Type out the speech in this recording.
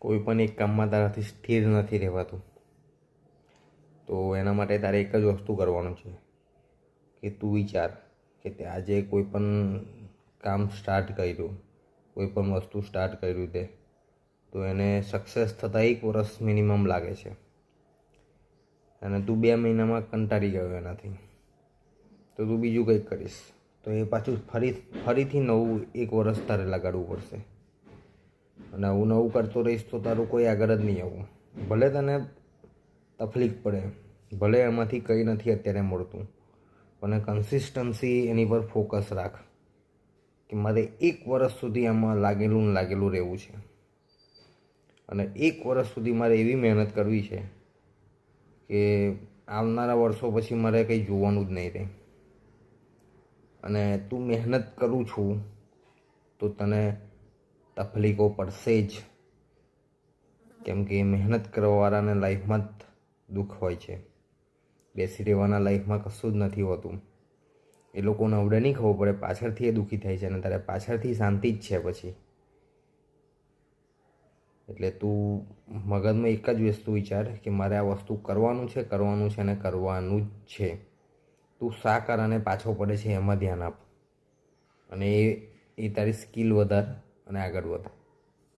કોઈ પણ એક કામમાં તારાથી સ્થિર નથી રહેવાતું. તો એના માટે તારે એક જ વસ્તુ કરવાનું છે કે તું વિચાર કે તે આજે કોઈ પણ કામ સ્ટાર્ટ કર્યું, કોઈ પણ વસ્તુ સ્ટાર્ટ કર્યું તો એને સક્સેસ થતાં 1 વર્ષ મિનિમમ લાગે છે અને તું 2 મહિનામાં કંટાળી ગયો એનાથી, તો તું બીજું કંઈક કરીશ તો એ પાછું ફરીથી નવું 1 વર્ષ તારે લગાડવું પડશે. અને આવું નવું કરતો રહીશ તો તારું કોઈ આગળ જ નહીં આવું. ભલે તને તકલીફ પડે, ભલે એમાંથી કંઈ નથી અત્યારે મળતું, પણ કન્સિસ્ટન્સી એની પર ફોકસ રાખ કે મારે 1 વર્ષ સુધી આમાં લાગેલું ને લાગેલું રહેવું છે અને 1 વર્ષ સુધી મારે એવી મહેનત કરવી છે કે આવનારા વર્ષો પછી મારે કંઈ જોવાનું જ નહીં રહે. અને તું મહેનત કરું છું તો તને તકલીફો પડશે જ, કેમ કે મહેનત કરવાવાળાને લાઈફમાં જ દુઃખ હોય છે. બેસી રહેવાના લાઈફમાં કશું જ નથી હોતું. એ લોકોને અવડે નહીં ખબર પડે, પાછળથી એ દુઃખી થાય છે અને તારે પાછળથી શાંતિ જ છે પછી. એટલે તું મગજમાં એક જ વસ્તુ વિચાર કે મારે આ વસ્તુ કરવાનું છે અને કરવાનું જ છે. તું શા કારણે પાછો પડે છે એમાં ધ્યાન આપ અને એ તારી સ્કિલ વધાર અને આગળ વધ.